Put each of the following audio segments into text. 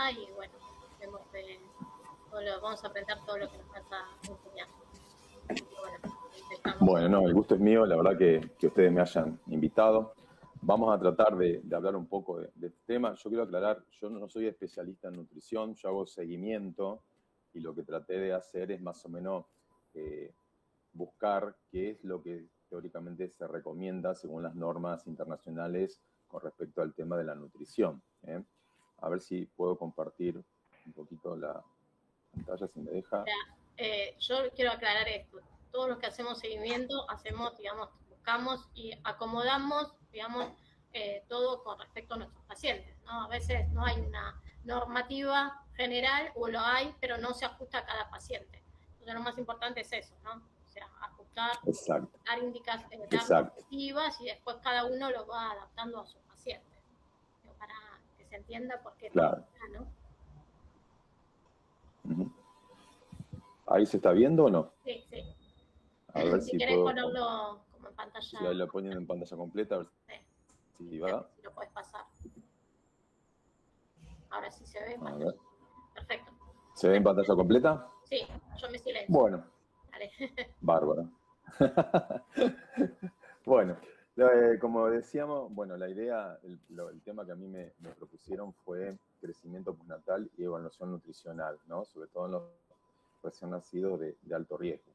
acá y bueno, vamos a aprender todo lo que nos vas a enseñar. Bueno, no, el gusto es mío, la verdad que ustedes me hayan invitado. Vamos a tratar de hablar un poco de este tema. Yo quiero aclarar, yo no soy especialista en nutrición, yo hago seguimiento y lo que traté de hacer es más o menos buscar qué es lo que teóricamente se recomienda según las normas internacionales con respecto al tema de la nutrición. A ver si puedo compartir un poquito la pantalla, si me deja. Yo quiero aclarar esto. Todos los que hacemos seguimiento, digamos, buscamos y acomodamos, digamos, todo con respecto a nuestros pacientes, ¿no? A veces no hay una normativa general, o lo hay, pero no se ajusta a cada paciente. Entonces, lo más importante es eso, ¿no? O sea, ajustar, dar indicaciones, dar normativas y después cada uno lo va adaptando a sus pacientes. Para que se entienda por qué. Claro. ¿No? ¿Ahí se está viendo o no? Sí, sí. A ver si querés ponerlo como en pantalla. Si ahí lo ponen en pantalla completa, a ver si va. Si lo puedes pasar. Ahora sí se ve. Perfecto. ¿Se ve en pantalla completa? Sí, yo me silencio. Bueno. Dale. Bárbaro. Bueno, como decíamos, bueno, la idea, el tema que a mí me propusieron fue crecimiento postnatal y evaluación nutricional, ¿no? Sobre todo en los recién nacidos de alto riesgo.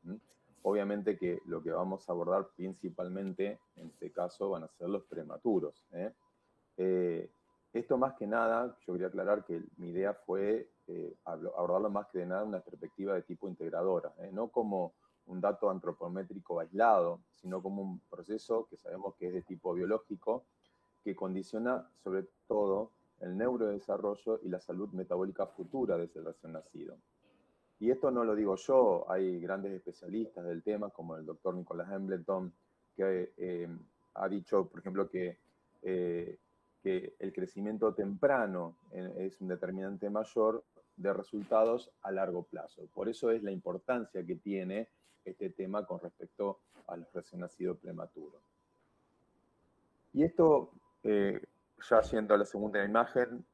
Obviamente que lo que vamos a abordar principalmente, en este caso, van a ser los prematuros. Esto más que nada, yo quería aclarar que mi idea fue abordarlo más que de nada en una perspectiva de tipo integradora, no como un dato antropométrico aislado, sino como un proceso que sabemos que es de tipo biológico, que condiciona sobre todo el neurodesarrollo y la salud metabólica futura de ese recién nacido. Y esto no lo digo yo, hay grandes especialistas del tema, como el doctor Nicolás Embleton, que ha dicho, por ejemplo, que el crecimiento temprano es un determinante mayor de resultados a largo plazo. Por eso es la importancia que tiene este tema con respecto a los recién nacidos prematuros. Y esto, ya yendo a la segunda imagen,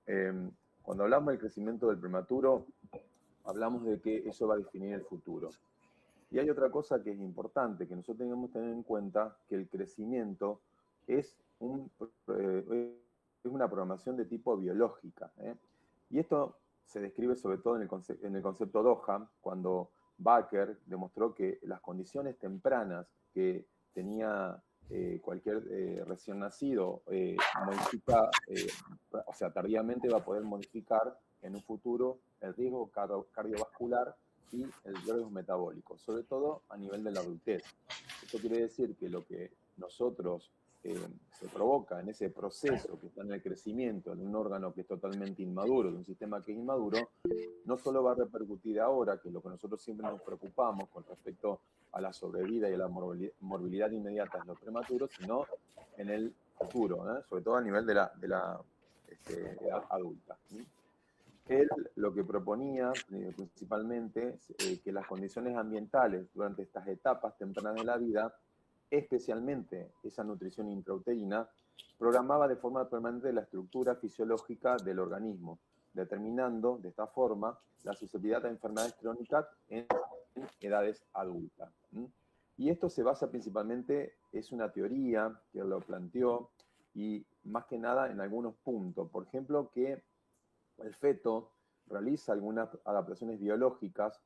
cuando hablamos del crecimiento del prematuro, hablamos de que eso va a definir el futuro. Y hay otra cosa que es importante, que nosotros tenemos que tener en cuenta, que el crecimiento es una programación de tipo biológica. Y esto se describe sobre todo en el concepto Doha, cuando Baker demostró que las condiciones tempranas que tenía cualquier recién nacido modifica, o sea, tardíamente va a poder modificar en un futuro el riesgo cardiovascular y el riesgo metabólico, sobre todo a nivel de la adultez. Esto quiere decir que lo que nosotros se provoca en ese proceso que está en el crecimiento de un órgano que es totalmente inmaduro, de un sistema que es inmaduro, no solo va a repercutir ahora, que es lo que nosotros siempre nos preocupamos con respecto a la sobrevida y a la morbilidad inmediata de los prematuros, sino en el futuro, sobre todo a nivel de la edad adulta. Él lo que proponía principalmente que las condiciones ambientales durante estas etapas tempranas de la vida, especialmente esa nutrición intrauterina, programaba de forma permanente la estructura fisiológica del organismo, determinando de esta forma la susceptibilidad a enfermedades crónicas en edades adultas. Y esto se basa principalmente, es una teoría que lo planteó, y más que nada en algunos puntos. Por ejemplo, que el feto realiza algunas adaptaciones biológicas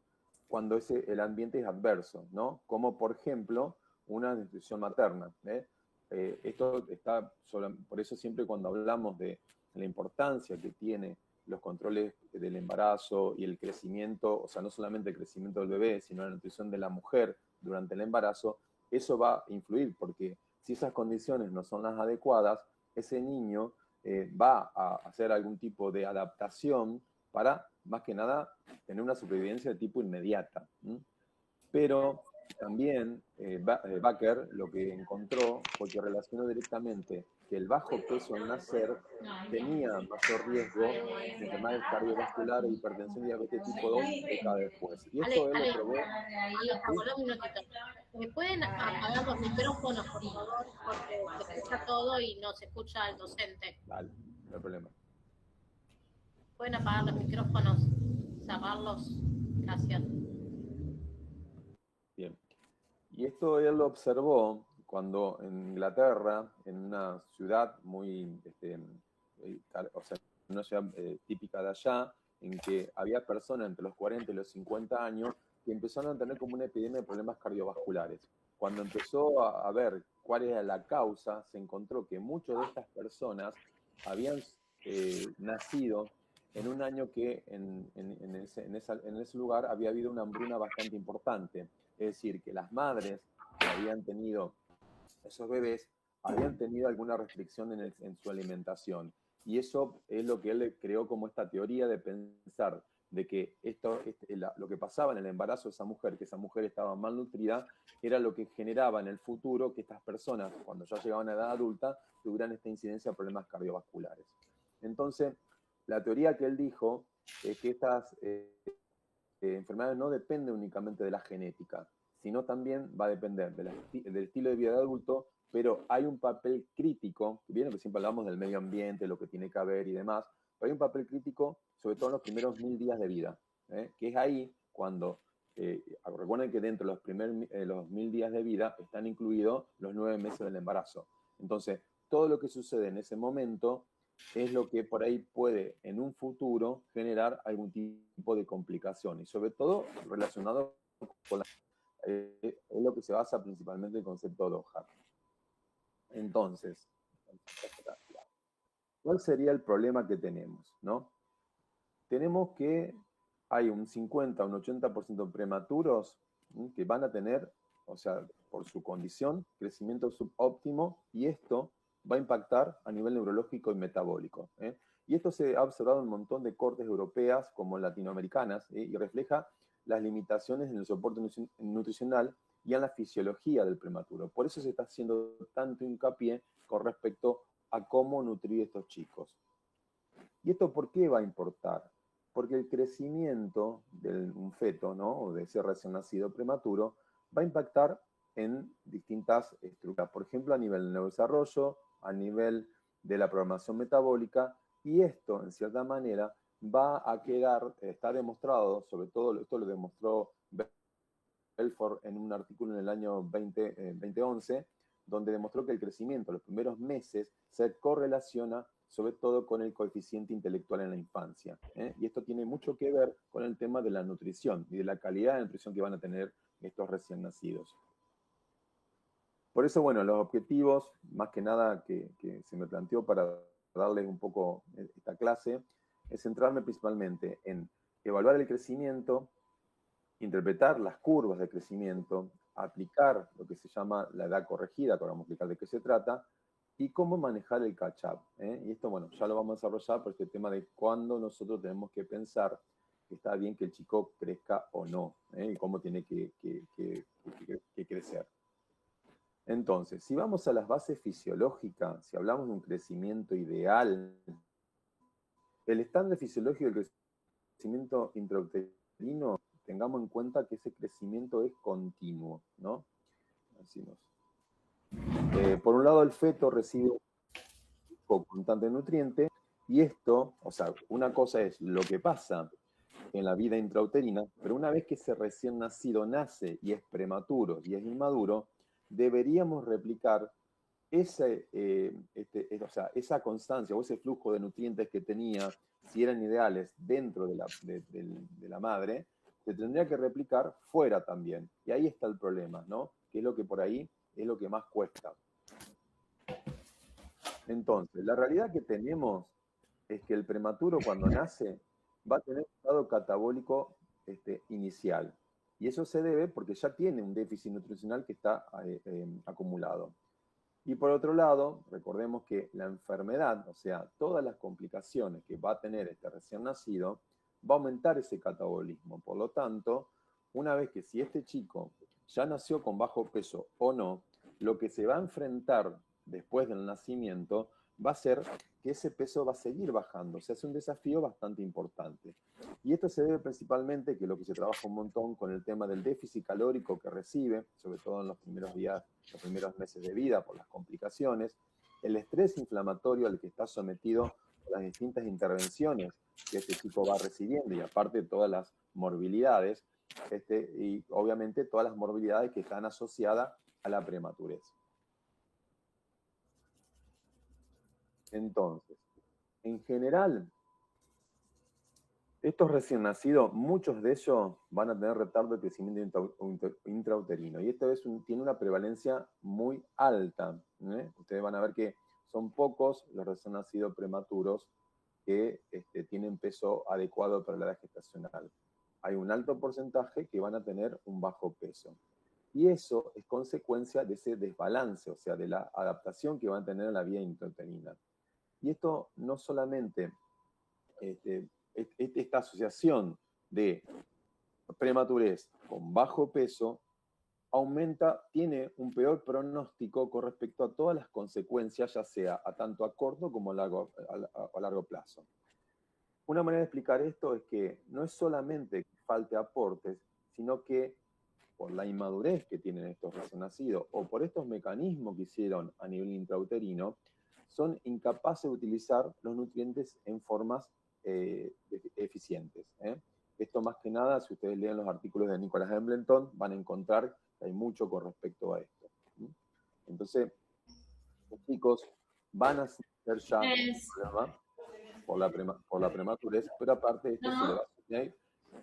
cuando el ambiente es adverso, ¿no? Como, por ejemplo, una nutrición materna. Esto está por eso siempre cuando hablamos de la importancia que tiene los controles del embarazo y el crecimiento, o sea, no solamente el crecimiento del bebé, sino la nutrición de la mujer durante el embarazo, eso va a influir, porque si esas condiciones no son las adecuadas, ese niño va a hacer algún tipo de adaptación para, más que nada, tener una supervivencia de tipo inmediata. Pero también Baker lo que encontró fue que relacionó directamente que el bajo peso al nacer tenía mayor riesgo de enfermedades cardiovasculares, hipertensión y diabetes tipo 2 décadas después. Y esto él lo probó. ¿Me pueden apagar los micrófonos, por favor? Porque se escucha todo y no se escucha al docente. Vale, no hay problema. Pueden apagar los micrófonos, cerrarlos. Gracias. Bien. Y esto él lo observó cuando en Inglaterra, en una ciudad muy, o sea, una ciudad típica de allá, en que había personas entre los 40 y los 50 años que empezaron a tener como una epidemia de problemas cardiovasculares. Cuando empezó a ver cuál era la causa, se encontró que muchas de estas personas habían nacido en un año que en ese lugar había habido una hambruna bastante importante. Es decir, que las madres que habían tenido esos bebés habían tenido alguna restricción en su alimentación. Y eso es lo que él creó como esta teoría de pensar de que lo que pasaba en el embarazo de esa mujer, que esa mujer estaba malnutrida, era lo que generaba en el futuro que estas personas, cuando ya llegaban a edad adulta, tuvieran esta incidencia de problemas cardiovasculares. Entonces, la teoría que él dijo es que estas enfermedades no dependen únicamente de la genética, sino también va a depender del estilo de vida de adulto, pero hay un papel crítico, bien que siempre hablamos del medio ambiente, lo que tiene que haber y demás, pero hay un papel crítico sobre todo en los primeros 1000 días de vida, que es ahí cuando, recuerden que dentro de los 1000 días de vida están incluidos los 9 meses del embarazo. Entonces, todo lo que sucede en ese momento es lo que por ahí puede en un futuro generar algún tipo de complicación y sobre todo relacionado con es lo que se basa principalmente el concepto de Doha. Entonces, ¿cuál sería el problema que tenemos? ¿No? Tenemos que hay un 50, un 80% de prematuros que van a tener, o sea, por su condición, crecimiento subóptimo y esto va a impactar a nivel neurológico y metabólico. Y esto se ha observado en un montón de cortes europeas como latinoamericanas y refleja las limitaciones en el soporte nutricional y en la fisiología del prematuro. Por eso se está haciendo tanto hincapié con respecto a cómo nutrir a estos chicos. ¿Y esto por qué va a importar? Porque el crecimiento de un feto, ¿no? O de ese recién nacido prematuro, va a impactar en distintas estructuras. Por ejemplo, a nivel del neurodesarrollo, a nivel de la programación metabólica, y esto, en cierta manera, va a quedar, está demostrado, sobre todo esto lo demostró Belfort en un artículo en el año 2011, donde demostró que el crecimiento los primeros meses se correlaciona sobre todo con el coeficiente intelectual en la infancia. Y esto tiene mucho que ver con el tema de la nutrición y de la calidad de nutrición que van a tener estos recién nacidos. Por eso, bueno, los objetivos, más que nada que se me planteó para darles un poco esta clase, es centrarme principalmente en evaluar el crecimiento, interpretar las curvas de crecimiento, aplicar lo que se llama la edad corregida, que ahora vamos a explicar de qué se trata, y cómo manejar el catch-up. Y esto, bueno, ya lo vamos a desarrollar por este tema de cuándo nosotros tenemos que pensar que está bien que el chico crezca o no, y cómo tiene que crecer. Entonces, si vamos a las bases fisiológicas, si hablamos de un crecimiento ideal, el estándar fisiológico del crecimiento intrauterino, tengamos en cuenta que ese crecimiento es continuo, ¿no? Así por un lado, el feto recibe un constante nutriente y esto, o sea, una cosa es lo que pasa en la vida intrauterina, pero una vez que ese recién nacido nace y es prematuro y es inmaduro, deberíamos replicar esa constancia o ese flujo de nutrientes que tenía, si eran ideales dentro de la madre, se tendría que replicar fuera también. Y ahí está el problema, ¿no? Que es lo que por ahí es lo que más cuesta. Entonces, la realidad que tenemos es que el prematuro cuando nace va a tener un estado catabólico inicial. Y eso se debe porque ya tiene un déficit nutricional que está acumulado. Y por otro lado, recordemos que la enfermedad, o sea, todas las complicaciones que va a tener este recién nacido, va a aumentar ese catabolismo. Por lo tanto, una vez que si este chico ya nació con bajo peso o no, lo que se va a enfrentar después del nacimiento va a ser que ese peso va a seguir bajando. O sea, es un desafío bastante importante. Y esto se debe principalmente, que lo que se trabaja un montón con el tema del déficit calórico que recibe, sobre todo en los primeros días, los primeros meses de vida por las complicaciones, el estrés inflamatorio al que está sometido las distintas intervenciones que este chico va recibiendo y aparte todas las morbilidades, y obviamente todas las morbilidades que están asociadas a la prematurez. Entonces, en general, estos recién nacidos, muchos de ellos van a tener retardo de crecimiento intrauterino y esta vez tiene una prevalencia muy alta. Ustedes van a ver que son pocos los recién nacidos prematuros que tienen peso adecuado para la edad gestacional. Hay un alto porcentaje que van a tener un bajo peso. Y eso es consecuencia de ese desbalance, o sea, de la adaptación que van a tener en la vía intrauterina. Y esto no solamente, esta asociación de prematurez con bajo peso tiene un peor pronóstico con respecto a todas las consecuencias, ya sea tanto a corto como a largo plazo. Una manera de explicar esto es que no es solamente que falte aportes, sino que por la inmadurez que tienen estos recién nacidos o por estos mecanismos que hicieron a nivel intrauterino, son incapaces de utilizar los nutrientes en formas eficientes. Esto más que nada, si ustedes leen los artículos de Nicholas Hambleton, van a encontrar que hay mucho con respecto a esto. Entonces, los chicos van a ser ya por la prematurez, pero aparte de esto se le va a sumar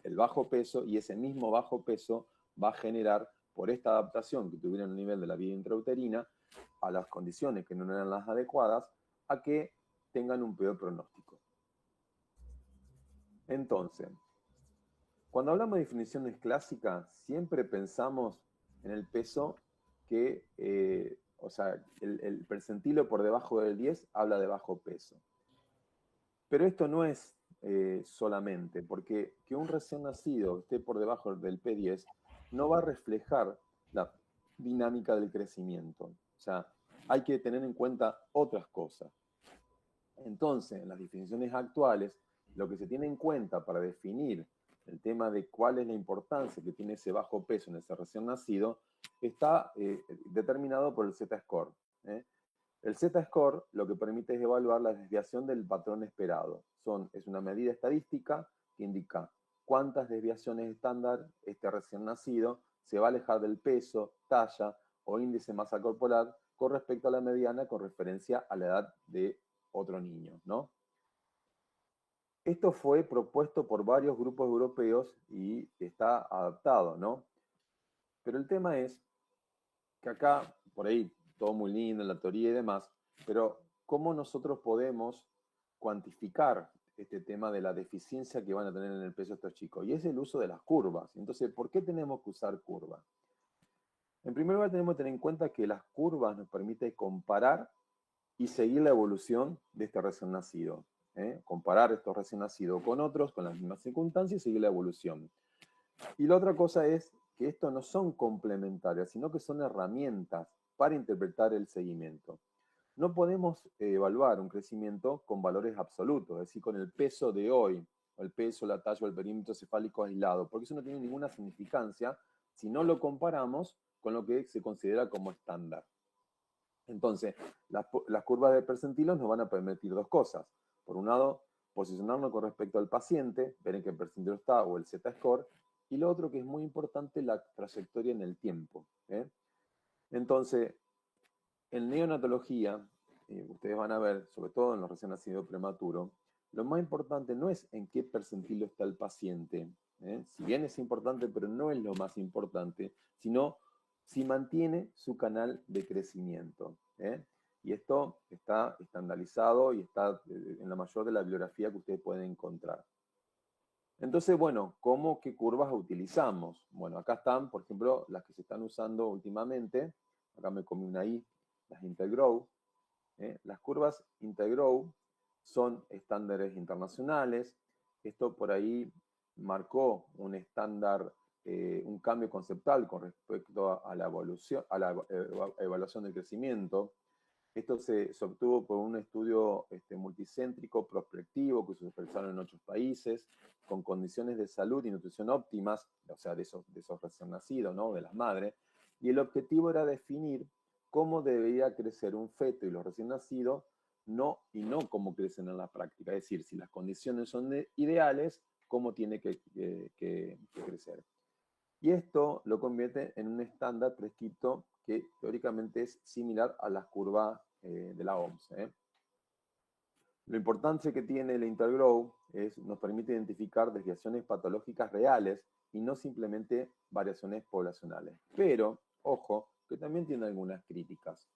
el bajo peso y ese mismo bajo peso va a generar, por esta adaptación que tuvieron a nivel de la vía intrauterina, a las condiciones que no eran las adecuadas, a que tengan un peor pronóstico. Entonces, cuando hablamos de definiciones clásicas, siempre pensamos en el peso que, o sea, el percentilo por debajo del 10 habla de bajo peso. Pero esto no es solamente, porque que un recién nacido esté por debajo del P10 no va a reflejar la dinámica del crecimiento. O sea, hay que tener en cuenta otras cosas. Entonces, en las definiciones actuales, lo que se tiene en cuenta para definir el tema de cuál es la importancia que tiene ese bajo peso en ese recién nacido está determinado por el Z-score. El Z-score lo que permite es evaluar la desviación del patrón esperado. Es una medida estadística que indica cuántas desviaciones estándar este recién nacido se va a alejar del peso, talla o índice de masa corporal con respecto a la mediana con referencia a la edad de otro niño, ¿no? Esto fue propuesto por varios grupos europeos y está adaptado, ¿no? Pero el tema es que acá, por ahí, todo muy lindo en la teoría y demás, pero ¿cómo nosotros podemos cuantificar este tema de la deficiencia que van a tener en el peso estos chicos? Y es el uso de las curvas. Entonces, ¿por qué tenemos que usar curvas? En primer lugar, tenemos que tener en cuenta que las curvas nos permiten comparar y seguir la evolución de este recién nacido. Comparar estos recién nacidos con otros, con las mismas circunstancias y seguir la evolución. Y la otra cosa es que estos no son complementarias, sino que son herramientas para interpretar el seguimiento. No podemos evaluar un crecimiento con valores absolutos, es decir, con el peso de hoy, o el peso, la talla o el perímetro cefálico aislado, porque eso no tiene ninguna significancia si no lo comparamos con lo que se considera como estándar. Entonces, las curvas de percentilos nos van a permitir dos cosas. Por un lado, posicionarnos con respecto al paciente, ver en qué percentilo está o el Z-score, y lo otro que es muy importante, la trayectoria en el tiempo. Entonces, en neonatología, ustedes van a ver, sobre todo en los recién nacidos prematuros, lo más importante no es en qué percentilo está el paciente, si bien es importante, pero no es lo más importante, sino si mantiene su canal de crecimiento. Y esto está estandarizado y está en la mayor de la bibliografía que ustedes pueden encontrar. Entonces, bueno, ¿qué curvas utilizamos? Bueno, acá están, por ejemplo, las que se están usando últimamente. Acá me comí una I, las Intergrow. Las curvas Intergrow son estándares internacionales. Esto por ahí marcó un estándar, un cambio conceptual con respecto a la evaluación del crecimiento. Esto se obtuvo por un estudio multicéntrico, prospectivo, que se realizaron en 8 países, con condiciones de salud y nutrición óptimas, o sea, de esos recién nacidos, ¿no? De las madres. Y el objetivo era definir cómo debería crecer un feto y los recién nacidos y no cómo crecen en la práctica. Es decir, si las condiciones son ideales, cómo tiene que crecer. Y esto lo convierte en un estándar prescripto que teóricamente es similar a las curvas de la OMS. Lo importante que tiene el Intergrow nos permite identificar desviaciones patológicas reales y no simplemente variaciones poblacionales. Pero, ojo, que también tiene algunas críticas.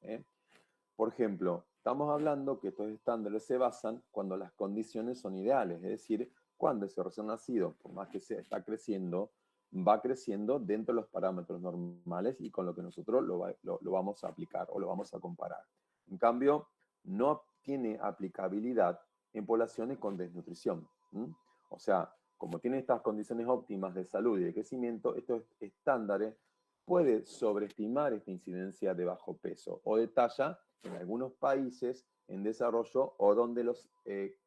Por ejemplo, estamos hablando que estos estándares se basan cuando las condiciones son ideales, es decir, cuando ese recién nacido, por más que está creciendo, va creciendo dentro de los parámetros normales y con lo que nosotros lo vamos a aplicar o lo vamos a comparar. En cambio, no tiene aplicabilidad en poblaciones con desnutrición. O sea, como tiene estas condiciones óptimas de salud y de crecimiento, estos estándares pueden sobreestimar esta incidencia de bajo peso o de talla en algunos países en desarrollo o donde las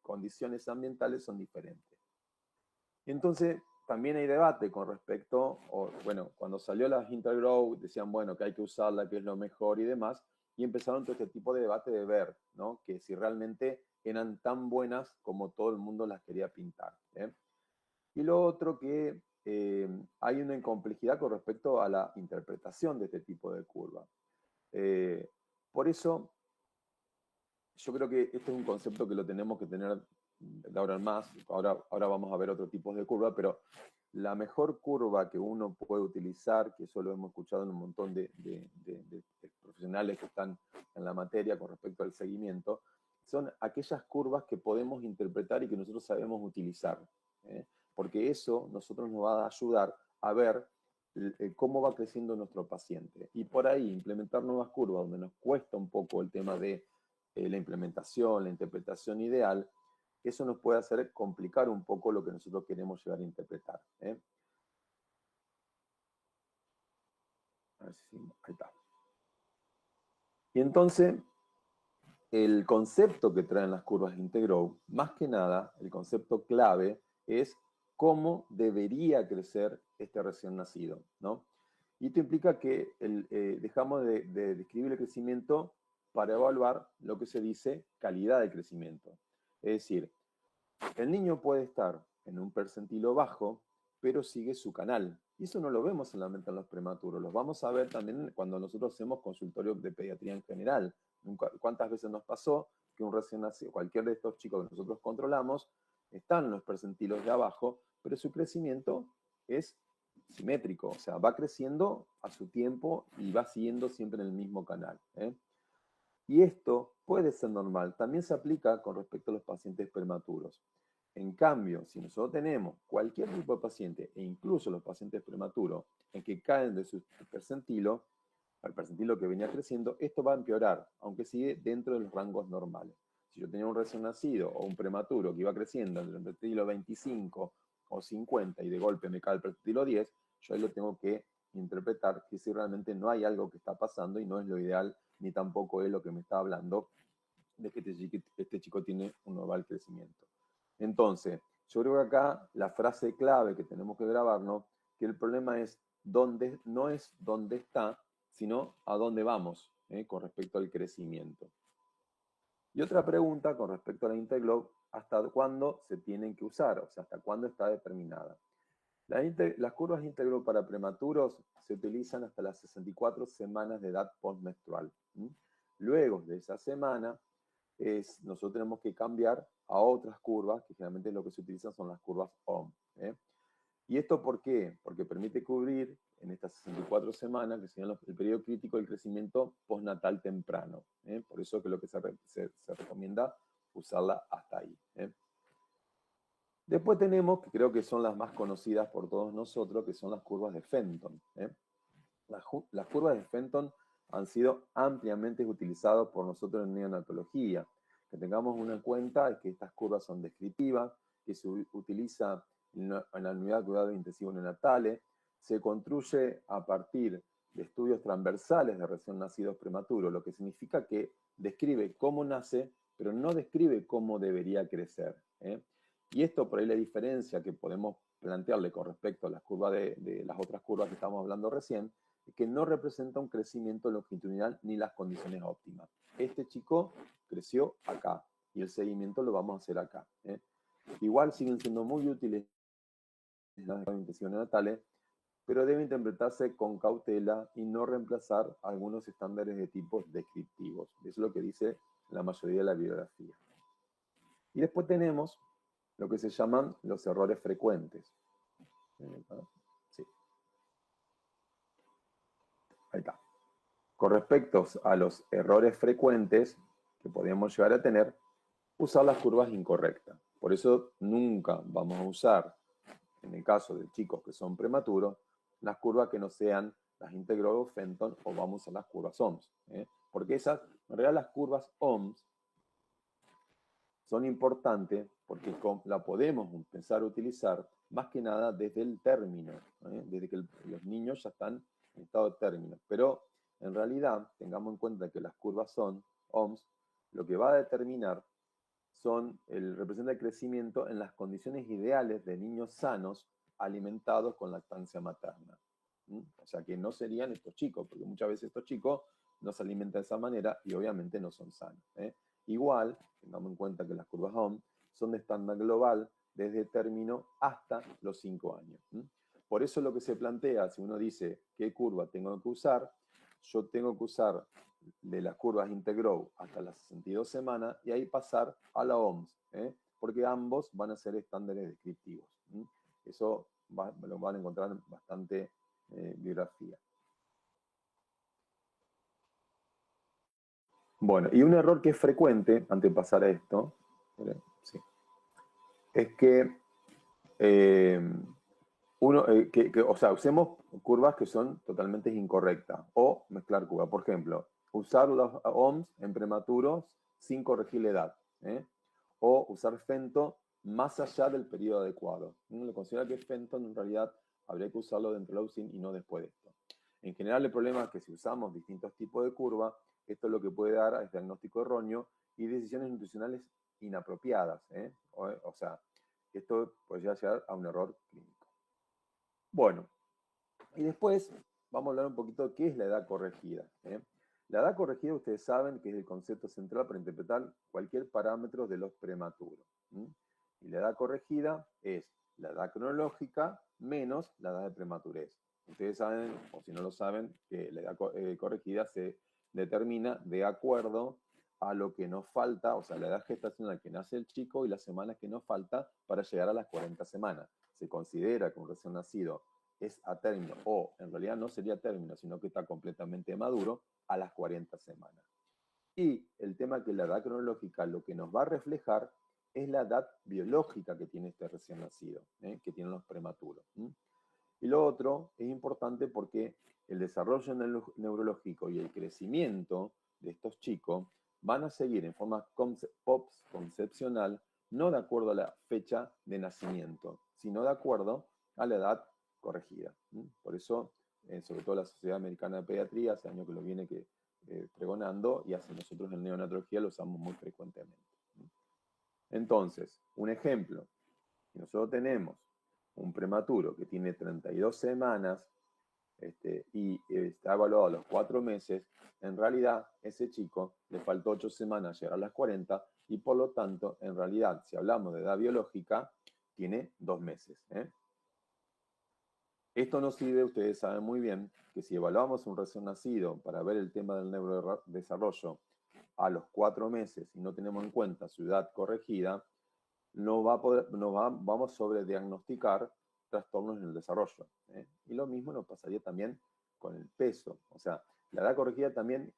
condiciones ambientales son diferentes. Entonces, también hay debate con respecto, cuando salió la Intergrow, decían, bueno, que hay que usarla, que es lo mejor y demás, y empezaron todo este tipo de debate de ver, ¿no? Que si realmente eran tan buenas como todo el mundo las quería pintar. Y lo otro que hay una complejidad con respecto a la interpretación de este tipo de curva. Por eso, yo creo que este es un concepto que lo tenemos que tener de ahora en más. Ahora vamos a ver otro tipo de curva, pero la mejor curva que uno puede utilizar, que eso lo hemos escuchado en un montón de profesionales que están en la materia con respecto al seguimiento, son aquellas curvas que podemos interpretar y que nosotros sabemos utilizar. Porque eso nosotros nos va a ayudar a ver cómo va creciendo nuestro paciente. Y por ahí implementar nuevas curvas donde nos cuesta un poco el tema de la implementación, la interpretación ideal, eso nos puede hacer complicar un poco lo que nosotros queremos llegar a interpretar. A ver si, ahí está. Y entonces, el concepto que traen las curvas de Intergrow, más que nada, el concepto clave es cómo debería crecer este recién nacido, ¿no? Y esto implica que dejamos de describir el crecimiento para evaluar lo que se dice calidad de crecimiento. Es decir, el niño puede estar en un percentilo bajo, pero sigue su canal. Y eso no lo vemos solamente en los prematuros, los vamos a ver también cuando nosotros hacemos consultorio de pediatría en general. ¿Cuántas veces nos pasó que un recién nacido, cualquier de estos chicos que nosotros controlamos, están en los percentilos de abajo, pero su crecimiento es simétrico, o sea, va creciendo a su tiempo y va siguiendo siempre en el mismo canal. Y esto puede ser normal, también se aplica con respecto a los pacientes prematuros. En cambio, si nosotros tenemos cualquier tipo de paciente, e incluso los pacientes prematuros, en que caen de su percentilo, al percentilo que venía creciendo, esto va a empeorar, aunque sigue dentro de los rangos normales. Si yo tenía un recién nacido o un prematuro que iba creciendo entre el percentilo 25 o 50 y de golpe me cae el percentilo 10, yo ahí lo tengo que interpretar que si realmente no hay algo que está pasando y no es lo ideal, ni tampoco es lo que me está hablando de que este chico tiene un normal crecimiento. Entonces, yo creo que acá la frase clave que tenemos que grabarnos, que el problema es no es dónde está, sino a dónde vamos con respecto al crecimiento. Y otra pregunta con respecto a la Intergrow, ¿hasta cuándo se tienen que usar? O sea, ¿hasta cuándo está determinada? Las curvas Intergrow para prematuros se utilizan hasta las 64 semanas de edad postmenstrual. Luego de esa semana, nosotros tenemos que cambiar a otras curvas, que generalmente lo que se utilizan son las curvas OM. ¿Y esto por qué? Porque permite cubrir en estas 64 semanas, que serían el periodo crítico del crecimiento postnatal temprano. Por eso que lo que se recomienda usarla hasta ahí. Después tenemos, que creo que son las más conocidas por todos nosotros, que son las curvas de Fenton. Las curvas de Fenton han sido ampliamente utilizadas por nosotros en neonatología. Que tengamos una cuenta es que estas curvas son descriptivas, que se utiliza en la unidad de cuidado intensivo neonatales, se construye a partir de estudios transversales de recién nacidos prematuros, lo que significa que describe cómo nace, pero no describe cómo debería crecer. Y esto por ahí la diferencia que podemos plantearle con respecto a las curvas de las otras curvas que estamos hablando recién, es que no representa un crecimiento longitudinal ni las condiciones óptimas. Este chico creció acá y el seguimiento lo vamos a hacer acá. Igual siguen siendo muy útiles las orientaciones natales, pero debe interpretarse con cautela y no reemplazar algunos estándares de tipos descriptivos. Eso es lo que dice la mayoría de la bibliografía. Y después tenemos lo que se llaman los errores frecuentes. Sí. Ahí está. Con respecto a los errores frecuentes que podemos llegar a tener, usar las curvas incorrectas. Por eso nunca vamos a usar, en el caso de chicos que son prematuros, las curvas que no sean las Integral Fenton o vamos a usar las curvas OMS. Porque esas, en realidad las curvas OMS son importantes porque la podemos empezar a utilizar más que nada desde el término, desde que los niños ya están en estado de término. Pero en realidad, tengamos en cuenta que las curvas son OMS, lo que va a determinar representa el crecimiento en las condiciones ideales de niños sanos alimentados con lactancia materna. O sea que no serían estos chicos, porque muchas veces estos chicos no se alimentan de esa manera y obviamente no son sanos. Igual, tengamos en cuenta que las curvas OMS son de estándar global desde término hasta los 5 años. Por eso lo que se plantea, si uno dice qué curva tengo que usar, yo tengo que usar de las curvas Integral hasta las 62 semanas y ahí pasar a la OMS, porque ambos van a ser estándares descriptivos. Eso lo van a encontrar en bastante bibliografía. Bueno, y un error que es frecuente, antes de pasar a esto, sí, es que o sea, usemos curvas que son totalmente incorrectas o mezclar curvas. Por ejemplo, usar los OMS en prematuros sin corregir la edad. O usar Fenton más allá del periodo adecuado. Lo considera que Fenton en realidad habría que usarlo dentro del UCIN y no después de esto. En general el problema es que si usamos distintos tipos de curva, esto lo que puede dar es diagnóstico erróneo y decisiones nutricionales inapropiadas. O sea, esto podría llegar a un error clínico. Bueno, y después vamos a hablar un poquito de qué es la edad corregida. La edad corregida, ustedes saben que es el concepto central para interpretar cualquier parámetro de los prematuros. Y la edad corregida es la edad cronológica menos la edad de prematurez. Ustedes saben, o si no lo saben, que la edad corregida se determina de acuerdo a lo que nos falta, o sea, la edad gestacional que nace el chico y las semanas que nos falta para llegar a las 40 semanas. Se considera que un recién nacido es a término, o en realidad no sería término, sino que está completamente maduro a las 40 semanas. Y el tema que la edad cronológica lo que nos va a reflejar es la edad biológica que tiene este recién nacido, que tienen los prematuros. Y lo otro es importante porque el desarrollo neurológico y el crecimiento de estos chicos van a seguir en forma concepcional, no de acuerdo a la fecha de nacimiento, sino de acuerdo a la edad corregida. Por eso, sobre todo la Sociedad Americana de Pediatría, hace años que lo viene pregonando, y hace nosotros en neonatología lo usamos muy frecuentemente. Entonces, un ejemplo, si nosotros tenemos un prematuro que tiene 32 semanas y está evaluado a los 4 meses, en realidad ese chico le faltó 8 semanas llegar a las 40 y por lo tanto, en realidad, si hablamos de edad biológica, tiene 2 meses. Esto nos sirve, ustedes saben muy bien, que si evaluamos un recién nacido para ver el tema del neurodesarrollo a los 4 meses y no tenemos en cuenta su edad corregida, vamos a sobrediagnosticar trastornos en el desarrollo. Y lo mismo nos pasaría también con el peso. O sea, la edad corregida también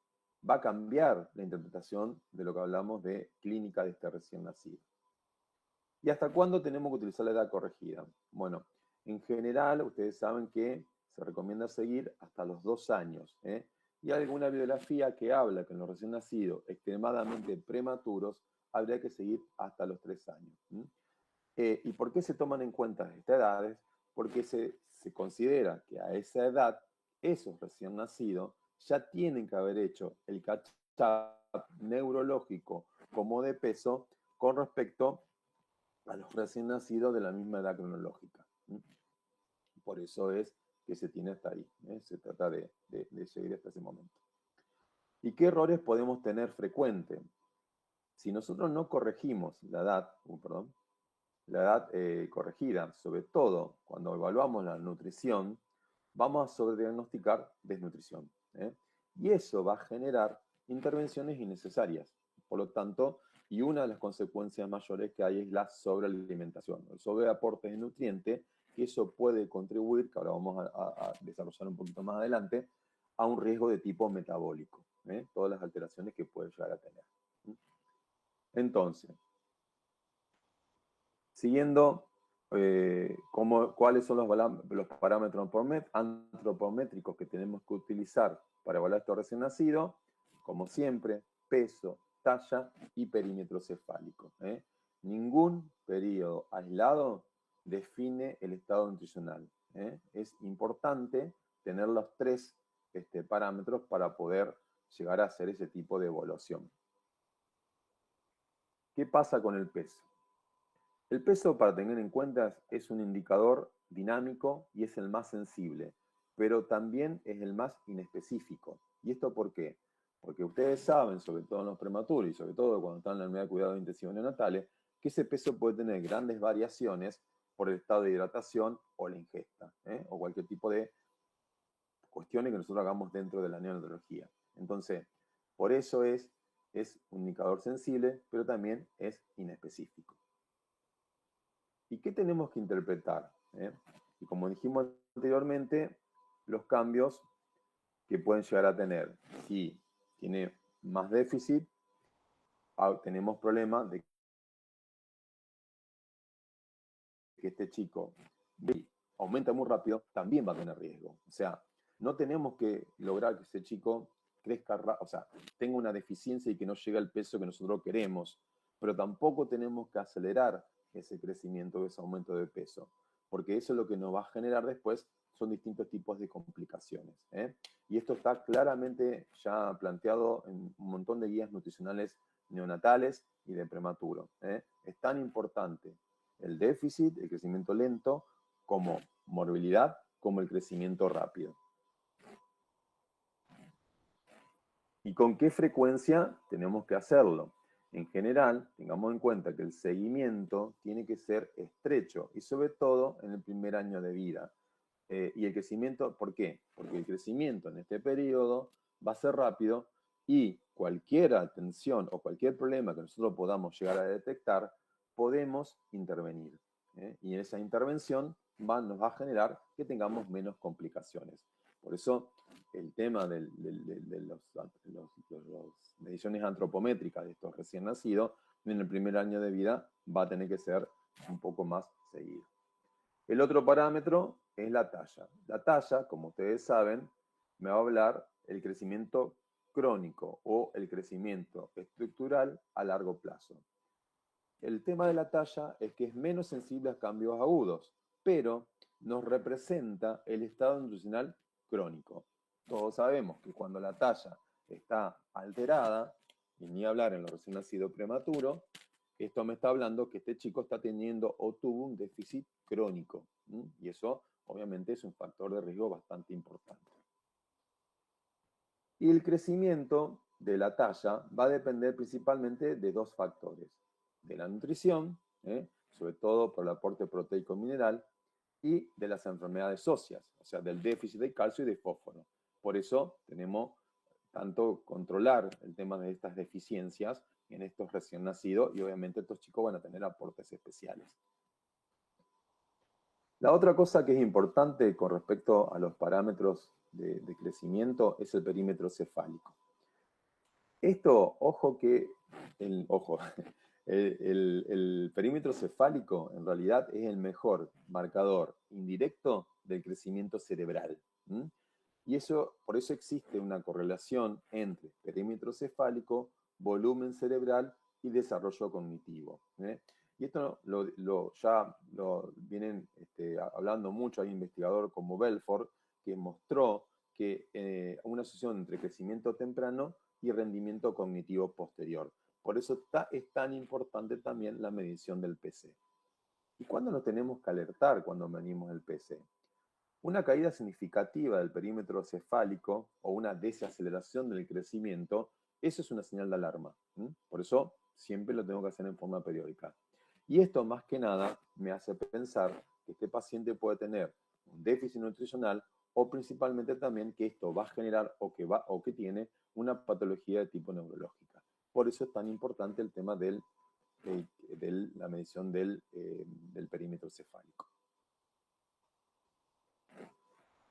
va a cambiar la interpretación de lo que hablamos de clínica de este recién nacido. ¿Y hasta cuándo tenemos que utilizar la edad corregida? Bueno, en general, ustedes saben que se recomienda seguir hasta los 2 años. Y hay alguna bibliografía que habla que en los recién nacidos extremadamente prematuros habría que seguir hasta los 3 años. ¿Y por qué se toman en cuenta estas edades? Porque se considera que a esa edad, esos recién nacidos ya tienen que haber hecho el catch-up neurológico como de peso con respecto a los recién nacidos de la misma edad cronológica. Por eso es que se tiene hasta ahí. Se trata de seguir hasta ese momento. ¿Y qué errores podemos tener frecuente? Si nosotros no corregimos la edad corregida, sobre todo cuando evaluamos la nutrición, vamos a sobrediagnosticar desnutrición. Y eso va a generar intervenciones innecesarias. Por lo tanto, y una de las consecuencias mayores que hay es la sobrealimentación, el sobreaporte de nutrientes, que eso puede contribuir, que ahora vamos a desarrollar un poquito más adelante, a un riesgo de tipo metabólico. Todas las alteraciones que puede llegar a tener. Entonces, siguiendo cuáles son los parámetros antropométricos que tenemos que utilizar para evaluar estos recién nacidos, como siempre, peso, talla y perímetro cefálico. Ningún periodo aislado define el estado nutricional. Es importante tener los tres parámetros para poder llegar a hacer ese tipo de evaluación. ¿Qué pasa con el peso? El peso, para tener en cuenta, es un indicador dinámico y es el más sensible, pero también es el más inespecífico. ¿Y esto por qué? Porque ustedes saben, sobre todo en los prematuros y sobre todo cuando están en la unidad de cuidados intensivos neonatales, que ese peso puede tener grandes variaciones por el estado de hidratación o la ingesta, o cualquier tipo de cuestiones que nosotros hagamos dentro de la neonatología. Entonces, por eso es un indicador sensible, pero también es inespecífico. ¿Y qué tenemos que interpretar? Y como dijimos anteriormente, los cambios que pueden llegar a tener. Si tiene más déficit, tenemos problemas de que este chico aumenta muy rápido, también va a tener riesgo. O sea, no tenemos que lograr que ese chico crezca, o sea, tenga una deficiencia y que no llegue al peso que nosotros queremos, pero tampoco tenemos que acelerar ese crecimiento, ese aumento de peso, porque eso es lo que nos va a generar después son distintos tipos de complicaciones. Y esto está claramente ya planteado en un montón de guías nutricionales neonatales y de prematuro. Es tan importante el déficit, el crecimiento lento, como morbilidad, como el crecimiento rápido. ¿Y con qué frecuencia tenemos que hacerlo? En general, tengamos en cuenta que el seguimiento tiene que ser estrecho y sobre todo en el primer año de vida. Y el crecimiento, ¿por qué? Porque el crecimiento en este periodo va a ser rápido y cualquier atención o cualquier problema que nosotros podamos llegar a detectar, podemos intervenir. Y en esa intervención nos va a generar que tengamos menos complicaciones. Por eso el tema de las mediciones antropométricas de estos recién nacidos en el primer año de vida va a tener que ser un poco más seguido. El otro parámetro es la talla. La talla, como ustedes saben, me va a hablar el crecimiento crónico o el crecimiento estructural a largo plazo. El tema de la talla es que es menos sensible a cambios agudos, pero nos representa el estado nutricional crónico. Todos sabemos que cuando la talla está alterada, y ni hablar en lo recién nacido prematuro, esto me está hablando que este chico está teniendo o tuvo un déficit crónico. Y eso obviamente es un factor de riesgo bastante importante. Y el crecimiento de la talla va a depender principalmente de dos factores. De la nutrición, sobre todo por el aporte proteico mineral, y de las enfermedades óseas, o sea, del déficit de calcio y de fósforo. Por eso tenemos tanto controlar el tema de estas deficiencias en estos recién nacidos y obviamente estos chicos van a tener aportes especiales. La otra cosa que es importante con respecto a los parámetros de crecimiento es el perímetro cefálico. Esto, ojo que, el perímetro cefálico en realidad es el mejor marcador indirecto del crecimiento cerebral. Y por eso existe una correlación entre perímetro cefálico, volumen cerebral y desarrollo cognitivo. Y esto ya lo vienen hablando mucho, hay un investigador como Belfort que mostró que una asociación entre crecimiento temprano y rendimiento cognitivo posterior. Por eso es tan importante también la medición del PC. ¿Y cuándo nos tenemos que alertar cuando medimos el PC? Una caída significativa del perímetro cefálico o una desaceleración del crecimiento, eso es una señal de alarma. Por eso siempre lo tengo que hacer en forma periódica. Y esto más que nada me hace pensar que este paciente puede tener un déficit nutricional o principalmente también que esto va a generar o que tiene una patología de tipo neurológica. Por eso es tan importante el tema de la medición del perímetro cefálico.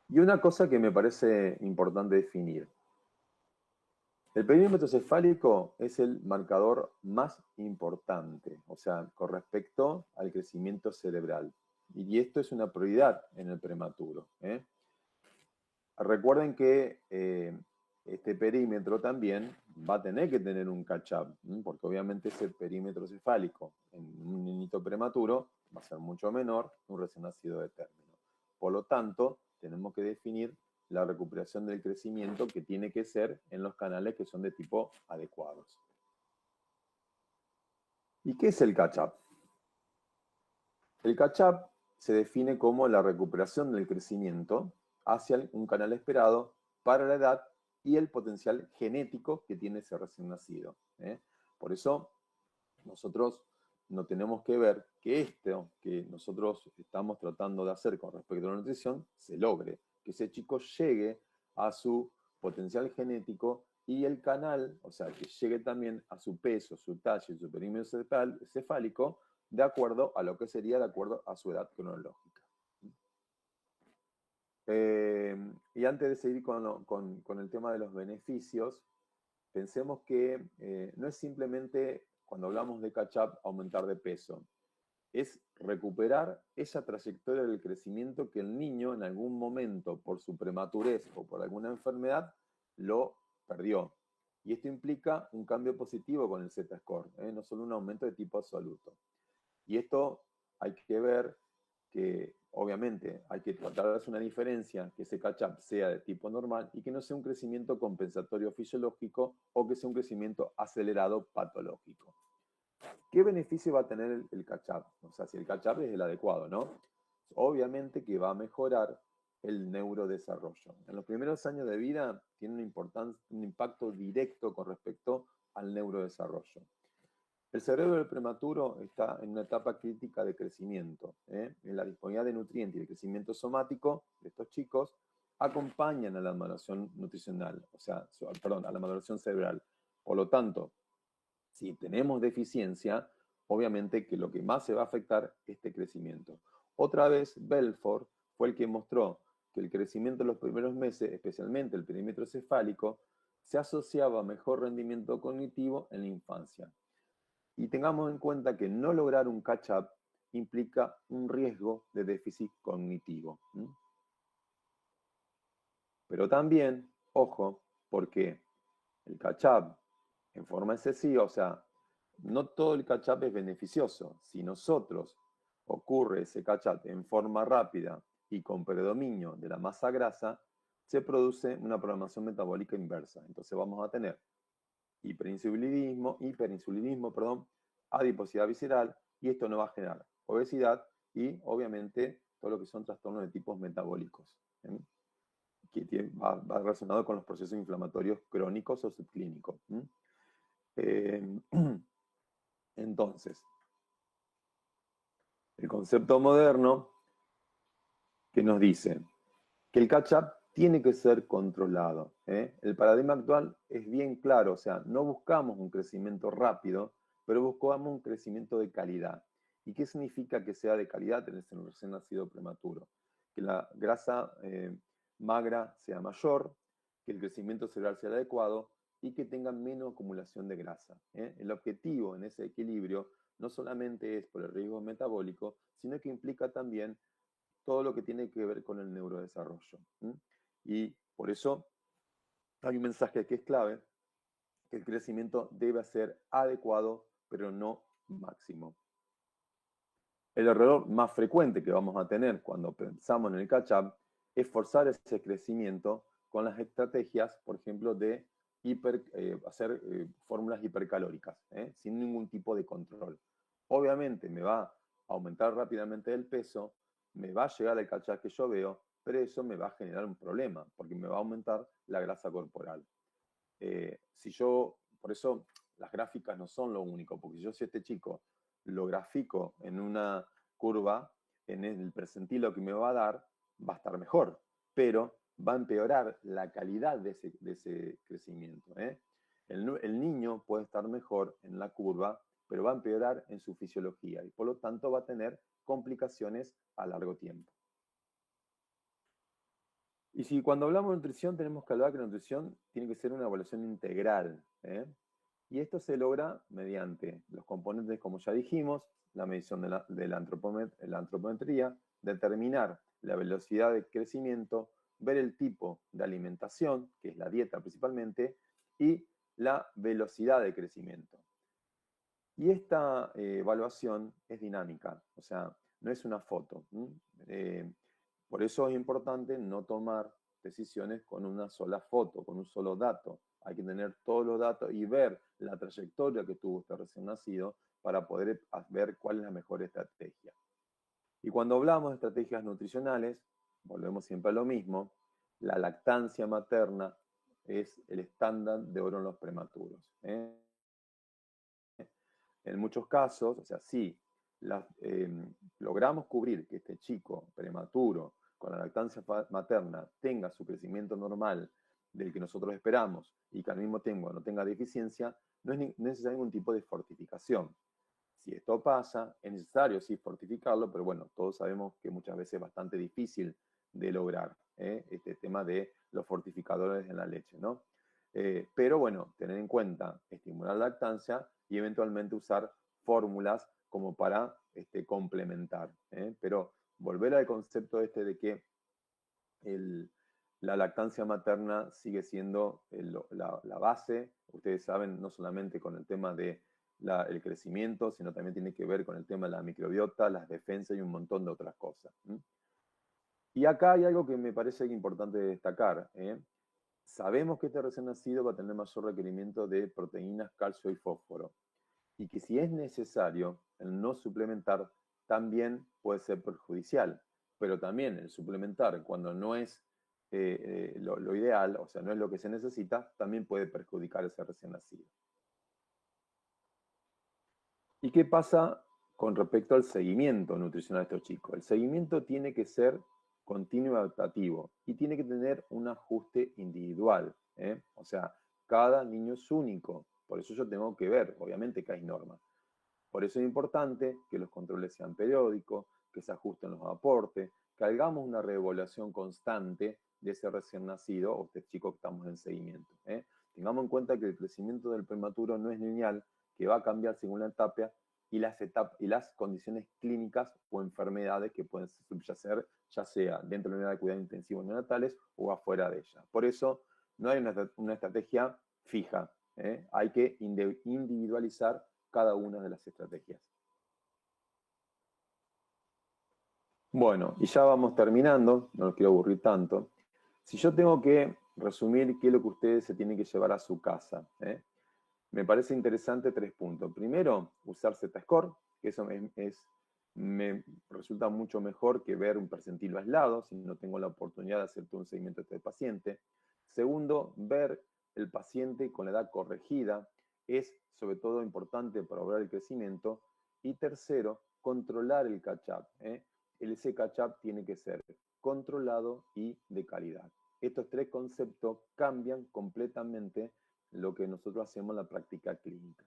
Y una cosa que me parece importante definir. El perímetro cefálico es el marcador más importante, o sea, con respecto al crecimiento cerebral. Y esto es una prioridad en el prematuro. Recuerden que este perímetro también va a tener que tener un catch-up, porque obviamente ese perímetro cefálico en un niñito prematuro va a ser mucho menor que un recién nacido de término. Por lo tanto, tenemos que definir la recuperación del crecimiento que tiene que ser en los canales que son de tipo adecuados. ¿Y qué es el catch-up? El catch-up se define como la recuperación del crecimiento hacia un canal esperado para la edad y el potencial genético que tiene ese recién nacido. Por eso, nosotros no tenemos que ver que esto que nosotros estamos tratando de hacer con respecto a la nutrición se logre, que ese chico llegue a su potencial genético y el canal, o sea, que llegue también a su peso, su talla y su perímetro cefálico de acuerdo a lo que sería de acuerdo a su edad cronológica. Y antes de seguir con el tema de los beneficios, pensemos que no es simplemente, cuando hablamos de catch-up, aumentar de peso. Es recuperar esa trayectoria del crecimiento que el niño en algún momento, por su prematurez o por alguna enfermedad, lo perdió. Y esto implica un cambio positivo con el Z-score, no solo un aumento de tipo absoluto. Y esto hay que ver que obviamente hay que tratar de hacer una diferencia, que ese catch-up sea de tipo normal y que no sea un crecimiento compensatorio fisiológico o que sea un crecimiento acelerado patológico. ¿Qué beneficio va a tener el catch-up? O sea, si el catch-up es el adecuado, ¿no? Obviamente que va a mejorar el neurodesarrollo. En los primeros años de vida tiene un impacto directo con respecto al neurodesarrollo. El cerebro del prematuro está en una etapa crítica de crecimiento. En la disponibilidad de nutrientes y el crecimiento somático de estos chicos acompañan a la maduración nutricional, a la maduración cerebral. Por lo tanto, si tenemos deficiencia, obviamente que lo que más se va a afectar es este crecimiento. Otra vez, Belfort fue el que mostró que el crecimiento en los primeros meses, especialmente el perímetro cefálico, se asociaba a mejor rendimiento cognitivo en la infancia. Y tengamos en cuenta que no lograr un catch-up implica un riesgo de déficit cognitivo. Pero también, ojo, porque el catch-up en forma excesiva, o sea, no todo el catch-up es beneficioso. Si nosotros ocurre ese catch-up en forma rápida y con predominio de la masa grasa, se produce una programación metabólica inversa. Entonces vamos a tener hiperinsulinismo, adiposidad visceral, y esto no va a generar obesidad y obviamente todo lo que son trastornos de tipos metabólicos, que va relacionado con los procesos inflamatorios crónicos o subclínicos. Entonces, el concepto moderno que nos dice que el catch-up tiene que ser controlado. El paradigma actual es bien claro, o sea, no buscamos un crecimiento rápido, pero buscamos un crecimiento de calidad. ¿Y qué significa que sea de calidad en el recién nacido prematuro? Que la grasa magra sea mayor, que el crecimiento cerebral sea adecuado y que tenga menos acumulación de grasa. El objetivo en ese equilibrio no solamente es por el riesgo metabólico, sino que implica también todo lo que tiene que ver con el neurodesarrollo. Y por eso hay un mensaje que es clave, que el crecimiento debe ser adecuado, pero no máximo. El error más frecuente que vamos a tener cuando pensamos en el catch-up es forzar ese crecimiento con las estrategias, por ejemplo, de hacer fórmulas hipercalóricas, sin ningún tipo de control. Obviamente me va a aumentar rápidamente el peso, me va a llegar el catch-up que yo veo, pero eso me va a generar un problema, porque me va a aumentar la grasa corporal. Por eso las gráficas no son lo único, porque si este chico lo grafico en una curva, en el percentilo que me va a dar, va a estar mejor, pero va a empeorar la calidad de ese crecimiento. El niño puede estar mejor en la curva, pero va a empeorar en su fisiología y por lo tanto va a tener complicaciones a largo tiempo. Y si cuando hablamos de nutrición tenemos que hablar que la nutrición tiene que ser una evaluación integral. Y esto se logra mediante los componentes, como ya dijimos, la medición de la antropometría, determinar la velocidad de crecimiento, ver el tipo de alimentación, que es la dieta principalmente, y la velocidad de crecimiento. Y esta evaluación es dinámica, o sea, no es una foto. Por eso es importante no tomar decisiones con una sola foto, con un solo dato. Hay que tener todos los datos y ver la trayectoria que tuvo este recién nacido para poder ver cuál es la mejor estrategia. Y cuando hablamos de estrategias nutricionales, volvemos siempre a lo mismo, la lactancia materna es el estándar de oro en los prematuros. En muchos casos, o sea, si logramos cubrir que este chico prematuro con la lactancia materna tenga su crecimiento normal del que nosotros esperamos y que al mismo tiempo no tenga deficiencia, no es necesario ningún tipo de fortificación. Si esto pasa, es necesario sí fortificarlo, pero bueno, todos sabemos que muchas veces es bastante difícil de lograr este tema de los fortificadores en la leche, ¿no? Pero bueno, tener en cuenta estimular la lactancia y eventualmente usar fórmulas como para complementar. Pero volver al concepto de que la lactancia materna sigue siendo la base. Ustedes saben, no solamente con el tema de el crecimiento, sino también tiene que ver con el tema de la microbiota, las defensas y un montón de otras cosas. Y acá hay algo que me parece importante destacar. Sabemos que este recién nacido va a tener mayor requerimiento de proteínas, calcio y fósforo. Y que si es necesario, el no suplementar también puede ser perjudicial. Pero también el suplementar cuando no es lo ideal, o sea, no es lo que se necesita, también puede perjudicar a ese recién nacido. ¿Y qué pasa con respecto al seguimiento nutricional de estos chicos? El seguimiento tiene que ser continuo y adaptativo y tiene que tener un ajuste individual. O sea, cada niño es único, por eso yo tengo que ver, obviamente que hay normas. Por eso es importante que los controles sean periódicos, que se ajusten los aportes, que hagamos una reevaluación constante de ese recién nacido o este chico que estamos en seguimiento. Tengamos en cuenta que el crecimiento del prematuro no es lineal, que va a cambiar según la etapa y las condiciones clínicas o enfermedades que pueden subyacer, ya sea dentro de la unidad de cuidados intensivos neonatales o afuera de ella. Por eso no hay una estrategia fija. Hay que individualizar cada una de las estrategias. Bueno, y ya vamos terminando, no los quiero aburrir tanto. Si yo tengo que resumir qué es lo que ustedes se tienen que llevar a su casa, me parece interesante 3 puntos. Primero, usar Z-Score, que eso me resulta mucho mejor que ver un percentil aislado, si no tengo la oportunidad de hacer todo un seguimiento de este paciente. Segundo, ver el paciente con la edad corregida, es sobre todo importante para lograr el crecimiento. Y tercero, controlar el catch-up. Ese catch-up tiene que ser controlado y de calidad. Estos 3 conceptos cambian completamente lo que nosotros hacemos en la práctica clínica.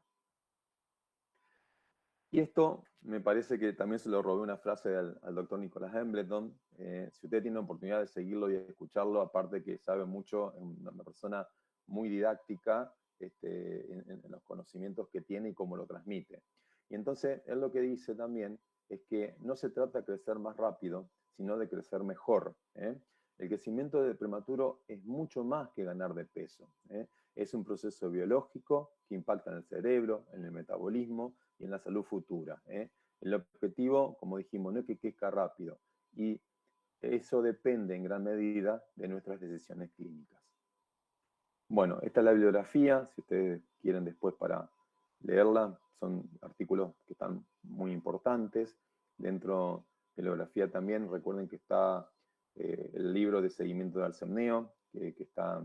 Y esto me parece que también se lo robé una frase al doctor Nicolás Embleton. Si usted tiene la oportunidad de seguirlo y escucharlo, aparte que sabe mucho, es una persona muy didáctica en los conocimientos que tiene y cómo lo transmite. Y entonces, él lo que dice también es que no se trata de crecer más rápido, sino de crecer mejor. El crecimiento del prematuro es mucho más que ganar de peso. Es un proceso biológico que impacta en el cerebro, en el metabolismo y en la salud futura. El objetivo, como dijimos, no es que crezca rápido. Y eso depende en gran medida de nuestras decisiones clínicas. Bueno, esta es la bibliografía, si ustedes quieren después para leerla, son artículos que están muy importantes. Dentro de la bibliografía también recuerden que está el libro de seguimiento de Alcemneo, que está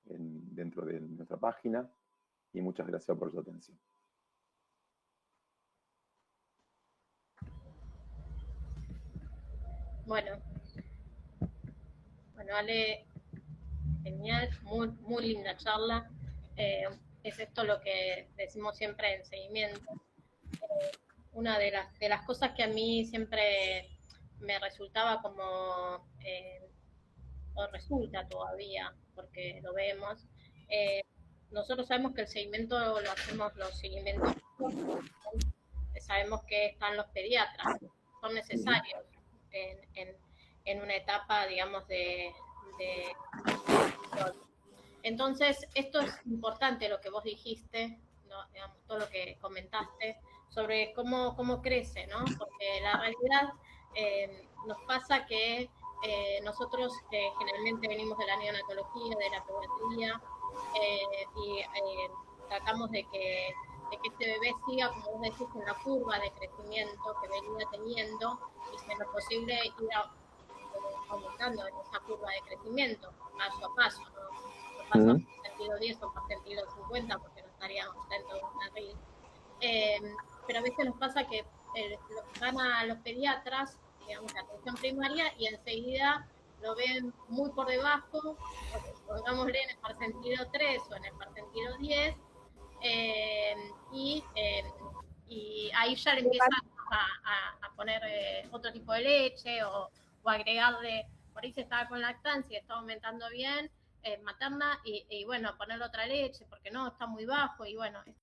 dentro de nuestra página, y muchas gracias por su atención. Bueno, Ale, genial, muy linda charla. Es esto lo que decimos siempre en seguimiento. Una de las cosas que a mí siempre me resultaba como, o resulta todavía, porque lo vemos, nosotros sabemos que el seguimiento lo hacemos los seguimientos, sabemos que están los pediatras, son necesarios en una etapa, digamos, de entonces, esto es importante lo que vos dijiste, ¿no? Digamos, todo lo que comentaste sobre cómo crece, ¿no? Porque la realidad nos pasa que nosotros generalmente venimos de la neonatología, de la pediatría, y tratamos de que este bebé siga, como vos decís, una curva de crecimiento que venía teniendo y si es posible ir aumentando en esa curva de crecimiento, paso a paso, ¿no? Paso a percentilo 10 o percentilo 50 porque no estaríamos dentro de una RIL. Pero a veces nos pasa que van a los pediatras, digamos, de atención primaria y enseguida lo ven muy por debajo, pongámosle en el percentilo 3 o en el percentilo 10, y ahí ya le empiezan a poner otro tipo de leche o agregarle, por ahí se estaba con lactancia y está aumentando bien, materna, y bueno, ponerle otra leche porque no, está muy bajo, y bueno,